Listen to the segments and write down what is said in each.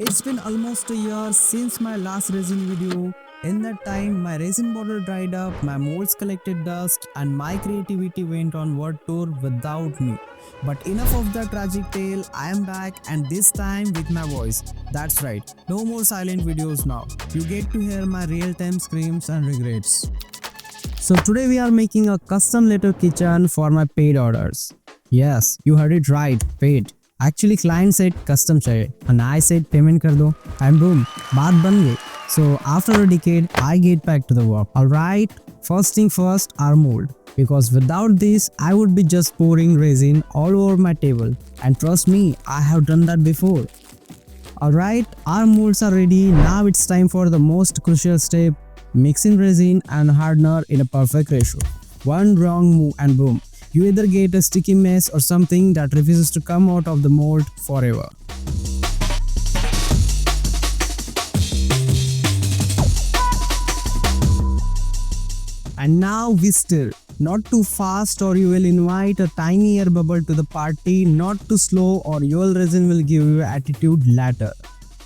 It's been almost a year since my last resin video. In that time, my resin bottle dried up, my molds collected dust, and my creativity went on world tour without me. But enough of that tragic tale, I am back and this time with my voice. That's right, no more silent videos now. You get to hear my real-time screams and regrets. So today we are making a custom letter keychain for my paid orders. Yes, you heard it right, paid. Actually client said custom चाहिए and I said payment कर दो and boom, बात बन गई. So after a decade, I get back to the work. Alright, first thing first, our mold. Because without this, I would be just pouring resin all over my table. And trust me, I have done that before. Alright, our molds are ready. Now it's time for the most crucial step. Mixing resin and hardener in a perfect ratio. One wrong move and boom. You either get a sticky mess or something that refuses to come out of the mold forever. And now we stir. Not too fast or you will invite a tiny air bubble to the party. Not too slow or your resin will give you attitude later.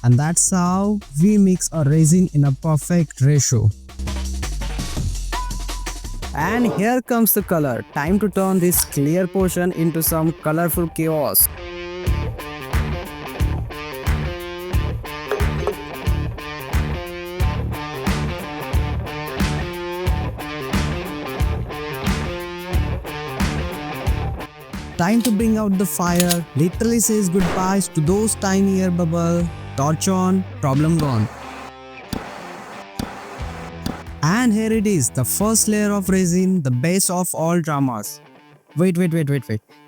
And that's how we mix a resin in a perfect ratio. And here comes the color. Time to turn this clear portion into some colorful chaos. Time to bring out the fire. Literally says goodbyes to those tiny air bubbles. Torch on, problem gone. And here it is, the first layer of resin, the base of all dramas. Wait.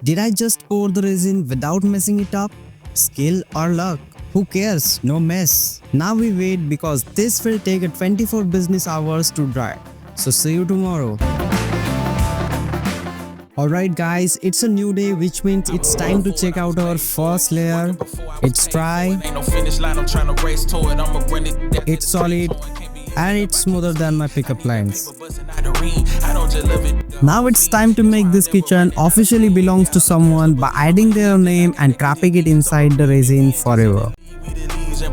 Did I just pour the resin without messing it up? Skill or luck? Who cares? No mess. Now we wait because this will take 24 business hours to dry. So see you tomorrow. Alright guys, it's a new day, which means it's time to check out our first layer. It's dry, it's solid, and it's smoother than my pickup lines. Now it's time to make this keychain officially belongs to someone by adding their name and trapping it inside the resin forever.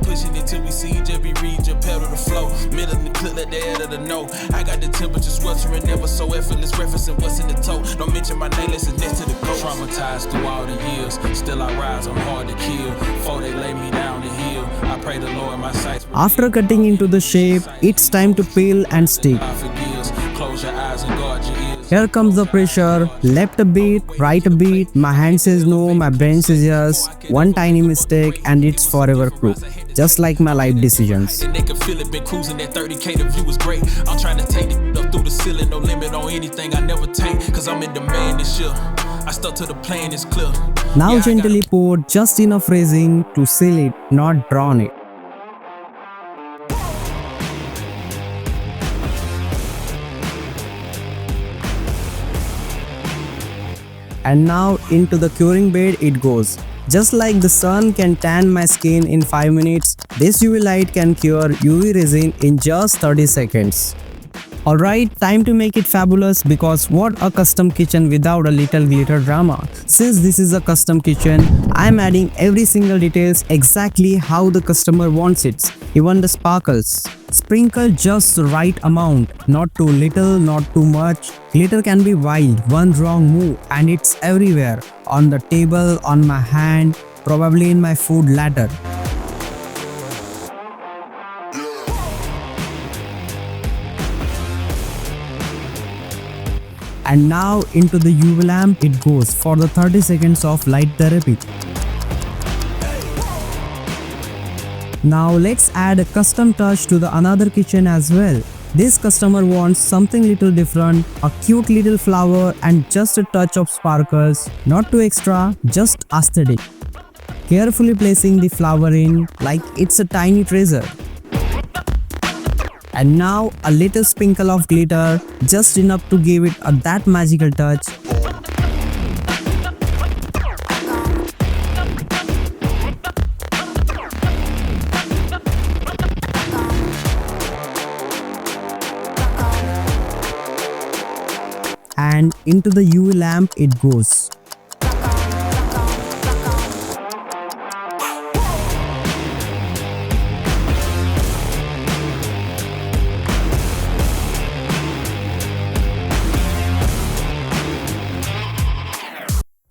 Pushing it till we siege every region, pedal the flow, middle and clear like the head of the no. I got the temperature sweltering, never so effortless, referencing what's in the toe. Don't mention my name, listen next to the go. Traumatized through all the years, still I rise, I'm hard to kill. Before they lay me down the hill, I pray the Lord my sights. After cutting into the shape, it's time to peel and stick. Close your eyes and guard your ears. Here comes the pressure, left a bit, right a bit, my hand says no, my brain says yes, one tiny mistake and it's forever proof. Just like my life decisions. And they can feel it, been cruising at 30K, the view is great. I'm trying to take it up through the ceiling, no limit on anything I never take, cause I'm in demand this year. I stuck to the plan, it's clear. Now gently pour just enough resin to seal it, not drown it. And now into the curing bed it goes. Just like the sun can tan my skin in 5 minutes, this UV light can cure UV resin in just 30 seconds. Alright, time to make it fabulous, because what a custom kitchen without a little glitter drama. Since this is a custom kitchen, I am adding every single details exactly how the customer wants it. Even the sparkles. Sprinkle just the right amount, not too little, not too much. Glitter can be wild, one wrong move and it's everywhere. On the table, on my hand, probably in my food later. And now into the UV lamp it goes for the 30 seconds of light therapy. Now let's add a custom touch to the another kitchen as well. This customer wants something little different, a cute little flower and just a touch of sparkles, not too extra, just aesthetic. Carefully placing the flower in like it's a tiny treasure. And now a little sprinkle of glitter, just enough to give it that magical touch. And into the UV lamp it goes.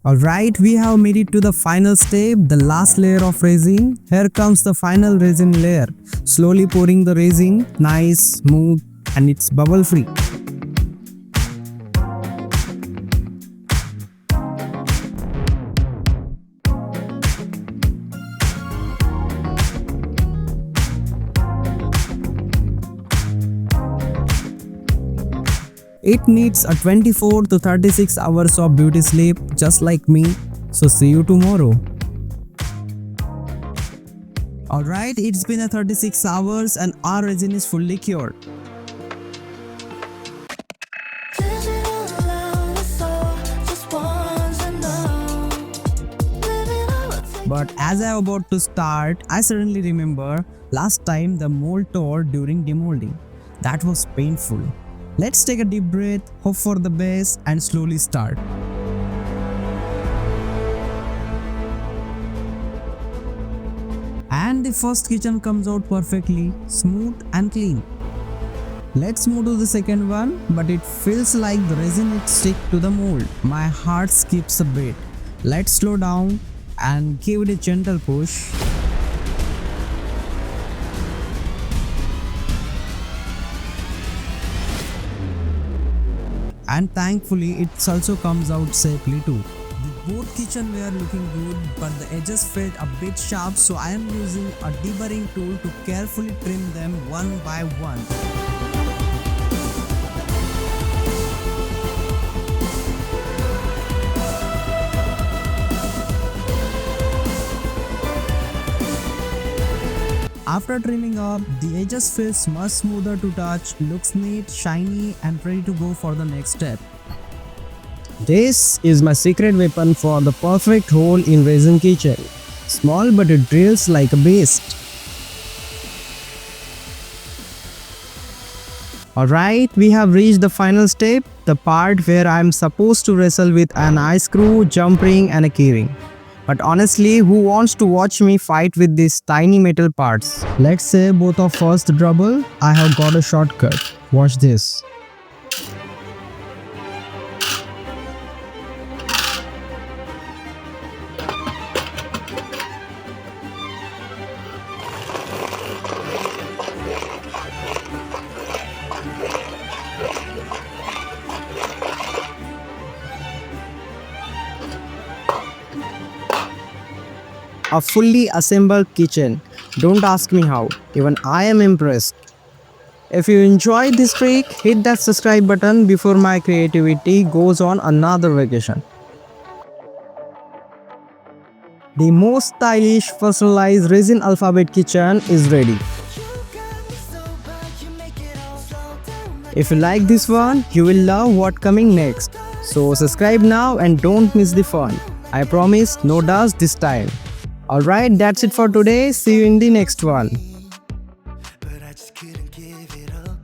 Alright, we have made it to the final step, the last layer of resin. Here comes the final resin layer. Slowly pouring the resin, nice, smooth, and it's bubble free. It needs a 24 to 36 hours of beauty sleep just like me. So see you tomorrow. Alright, it's been a 36 hours and our resin is fully cured. But as I am about to start, I suddenly remember last time the mold tore during demolding. That was painful. Let's take a deep breath, hope for the best and slowly start. And the first kitchen comes out perfectly, smooth and clean. Let's move to the second one, but it feels like the resin is stick to the mold. My heart skips a bit. Let's slow down and give it a gentle push. And thankfully it also comes out safely too. The both kitchen were looking good, but the edges felt a bit sharp, so I am using a deburring tool to carefully trim them one by one. After trimming up, the edges feels much smoother to touch, looks neat, shiny and ready to go for the next step. This is my secret weapon for the perfect hole in Resin Keychain. Small but it drills like a beast. Alright, we have reached the final step, the part where I am supposed to wrestle with an eye screw, jump ring and a keyring. But honestly, who wants to watch me fight with these tiny metal parts? Let's say both of us trouble, I have got a shortcut. Watch this. A fully assembled kitchen. Don't ask me how, even I am impressed. If you enjoyed this trick, hit that subscribe button before my creativity goes on another vacation. The most stylish personalized resin alphabet kitchen is ready. If you like this one, you will love what's coming next. So subscribe now and don't miss the fun. I promise no dust this time. Alright, that's it for today. See you in the next one. But I just couldn't give it up.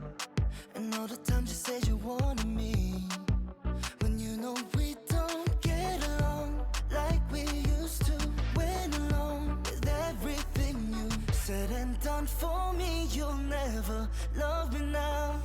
And all the time you said you wanted me. When you know we don't get along like we used to. Went along with everything you said and done for me. You'll never love me now.